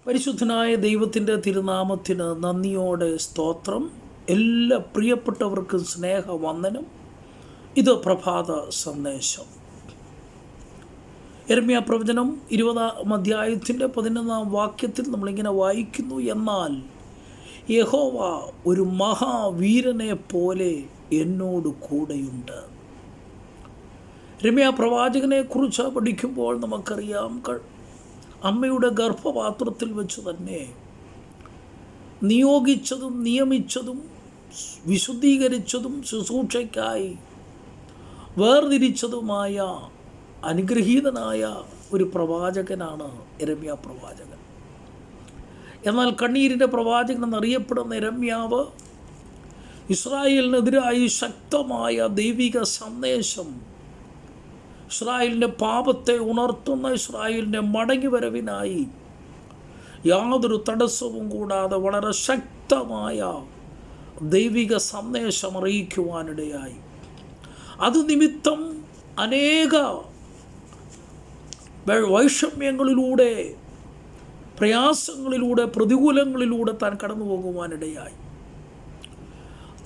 പരിശുദ്ധനായ ദൈവത്തിൻ്റെ തിരുനാമത്തിന് നന്ദിയോടെ സ്തോത്രം. എല്ലാ പ്രിയപ്പെട്ടവർക്കും സ്നേഹവന്ദനം. ഇത് പ്രഭാത സന്ദേശം. യിരെമ്യാ പ്രവചനം 20-ാം അധ്യായത്തിൻ്റെ 11-ാം വാക്യത്തിൽ നമ്മളിങ്ങനെ വായിക്കുന്നു, എന്നാൽ യഹോവ ഒരു മഹാവീരനെ പോലെ എന്നോട് കൂടെയുണ്ട്. യിരെമ്യാ പ്രവാചകനെക്കുറിച്ച് പഠിക്കുമ്പോൾ നമുക്കറിയാം, അമ്മയുടെ ഗർഭപാത്രത്തിൽ വെച്ച് തന്നെ നിയോഗിച്ചതും നിയമിച്ചതും വിശുദ്ധീകരിച്ചതും ശുശ്രൂഷയ്ക്കായി വേർതിരിച്ചതുമായ അനുഗ്രഹീതനായ ഒരു പ്രവാചകനാണ് യിരെമ്യാ പ്രവാചകൻ. എന്നാൽ കണ്ണീരിൻ്റെ പ്രവാചകൻ എന്നറിയപ്പെടുന്ന യിരെമ്യാവ് ഇസ്രായേലിനെതിരായി ശക്തമായ ദൈവിക സന്ദേശം, ഇസ്രായേലിൻ്റെ പാപത്തെ ഉണർത്തുന്ന, ഇസ്രായേലിൻ്റെ മടങ്ങിവരവിനായി യാതൊരു തടസ്സവും കൂടാതെ വളരെ ശക്തമായ ദൈവിക സന്ദേശം അറിയിക്കുവാനിടയായി. അതുനിമിത്തം അനേക വൈഷമ്യങ്ങളിലൂടെ, പ്രയാസങ്ങളിലൂടെ, പ്രതികൂലങ്ങളിലൂടെ താൻ കടന്നു പോകുവാനിടയായി.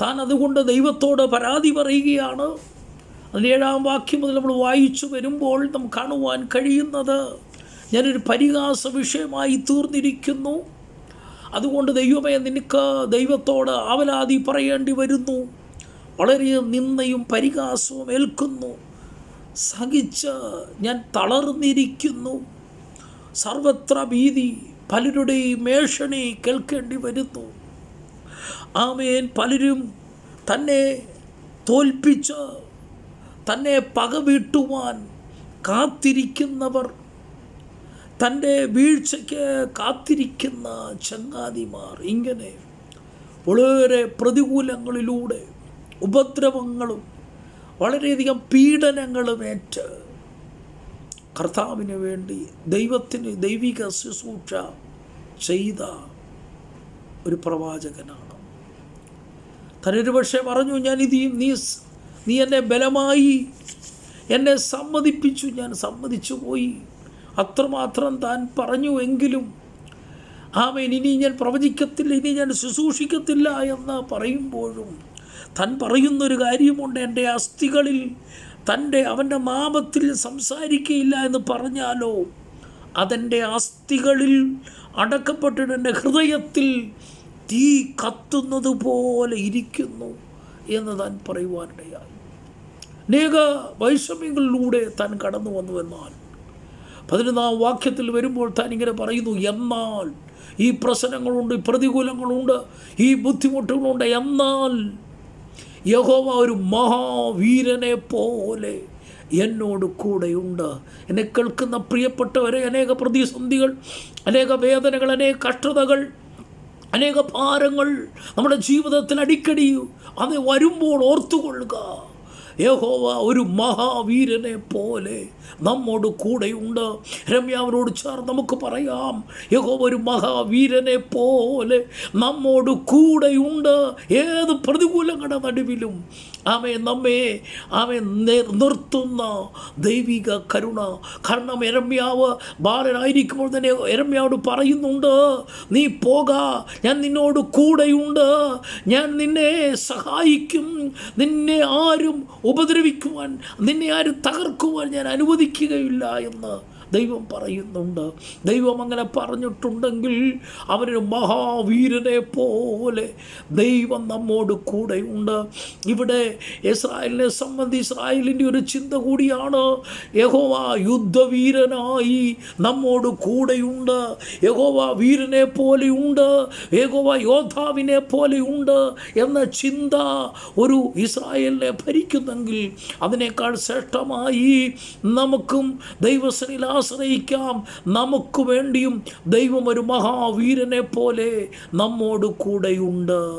താൻ അതുകൊണ്ട് ദൈവത്തോട് പരാതി പറയുകയാണ്. 7-ാം വാക്യം മുതൽ നമ്മൾ വായിച്ചു വരുമ്പോൾ നമുക്ക് കാണുവാൻ കഴിയുന്നത്, ഞാനൊരു പരിഹാസ വിഷയമായി തീർന്നിരിക്കുന്നു, അതുകൊണ്ട് ദൈവമേ നിനക്ക് ദൈവത്തോട് ആവലാതി പറയേണ്ടി വരുന്നു, വളരെ നിന്ദയും പരിഹാസവും ഏൽക്കുന്നു, സഹിച്ച് ഞാൻ തളർന്നിരിക്കുന്നു, സർവത്ര ഭീതി, പലരുടെയും മേഷണി കേൾക്കേണ്ടി വരുന്നു. ആമേൻ. പലരും തന്നെ തോൽപ്പിച്ച് തന്നെ പകവീട്ടുവാൻ കാത്തിരിക്കുന്നവർ, തൻ്റെ വീഴ്ചയ്ക്ക് കാത്തിരിക്കുന്ന ചങ്ങാതിമാർ, ഇങ്ങനെ വളരെ പ്രതികൂലങ്ങളിലൂടെ ഉപദ്രവങ്ങളും വളരെയധികം പീഡനങ്ങളുമേറ്റ് കർത്താവിന് വേണ്ടി ദൈവത്തിന് ദൈവിക ശുശ്രൂഷ ചെയ്ത ഒരു പ്രവാചകനാണ്. തന്നൊരു പക്ഷേ പറഞ്ഞു, നീ എന്നെ ബലമായി എന്നെ സമ്മതിപ്പിച്ചു, ഞാൻ സമ്മതിച്ചു പോയി. അത്രമാത്രം താൻ പറഞ്ഞു. എങ്കിലും ആമേൻ, ഇനി ഞാൻ പ്രവചിക്കത്തില്ല, ഇനി ഞാൻ ശുശ്രൂഷിക്കത്തില്ല എന്ന് പറയുമ്പോഴും താൻ പറയുന്നൊരു കാര്യമുണ്ട്, എൻ്റെ അസ്ഥികളിൽ അവൻ്റെ നാമത്തിൽ സംസാരിക്കുകയില്ല എന്ന് പറഞ്ഞാലോ, അതെൻ്റെ അസ്ഥികളിൽ അടക്കപ്പെട്ടിട്ട് എൻ്റെ ഹൃദയത്തിൽ തീ കത്തുന്നത് പോലെ ഇരിക്കുന്നു എന്ന് താൻ പറയുവാനിടയായി. അനേക വൈഷമ്യങ്ങളിലൂടെ താൻ കടന്നു വന്നുവെന്നാൽ 11-ാം വാക്യത്തിൽ വരുമ്പോൾ താൻ ഇങ്ങനെ പറയുന്നു, എന്നാൽ ഈ പ്രശ്നങ്ങളുണ്ട്, ഈ പ്രതികൂലങ്ങളുണ്ട്, ഈ ബുദ്ധിമുട്ടുകളുണ്ട്, എന്നാൽ യഹോവ ഒരു മഹാവീരനെ പോലെ എന്നോട് കൂടെയുണ്ട്. എന്നെ കേൾക്കുന്ന പ്രിയപ്പെട്ടവരെ, അനേക പ്രതിസന്ധികൾ, അനേക വേദനകൾ, അനേക കഷ്ടതകൾ, അനേക ഭാരങ്ങൾ നമ്മുടെ ജീവിതത്തിൽ അടിക്കടി അത് വരുമ്പോൾ ഓർത്തുകൊള്ളുക, യഹോവ ഒരു മഹാവീരനെ പോലെ നമ്മോട് കൂടെയുണ്ട്. യിരെമ്യാവിനോട് ചേർന്ന് നമുക്ക് പറയാം, യഹോവ ഒരു മഹാവീരനെ പോലെ നമ്മോട് കൂടെയുണ്ട്. ഏത് പ്രതികൂലങ്ങളുടെ നടുവിലും നമ്മെ നിർത്തുന്ന ദൈവിക കരുണ. കാരണം യിരെമ്യാവ് ബാലനായിരിക്കുമ്പോൾ തന്നെ യിരെമ്യാവോട് പറയുന്നുണ്ട്, നീ പോക, ഞാൻ നിന്നോട് കൂടെയുണ്ട്, ഞാൻ നിന്നെ സഹായിക്കും, നിന്നെ ആരും ഉപദ്രവിക്കുവാൻ, നിന്നെ ആരും തകർക്കുവാൻ ഞാൻ അനുവദിക്കുകയില്ല എന്ന് ദൈവം പറയുന്നുണ്ട്. ദൈവം അങ്ങനെ പറഞ്ഞിട്ടുണ്ടെങ്കിൽ അവനൊരു മഹാവീരനെ പോലെ ദൈവം നമ്മോട് കൂടെയുണ്ട്. ഇവിടെ ഇസ്രായേലിനെ സംബന്ധിച്ച് ഇസ്രായേലിൻ്റെ ഒരു ചിന്ത കൂടിയാണ്, യഹോവ യുദ്ധവീരനായി നമ്മോട് കൂടെയുണ്ട്, യഹോവ വീരനെ പോലെയുണ്ട്, യഹോവ യോദ്ധാവിനെ പോലെയുണ്ട് എന്ന ചിന്ത ഒരു ഇസ്രായേലിനെ ഭരിക്കുന്നെങ്കിൽ, അതിനേക്കാൾ ശ്രേഷ്ഠമായി നമുക്കും ദൈവസനിൽ ആശ്രയിക്കാം. നമുക്ക് വേണ്ടിയും ദൈവം ഒരു മഹാവീരനെ പോലെ നമ്മോട് കൂടെയുണ്ട്.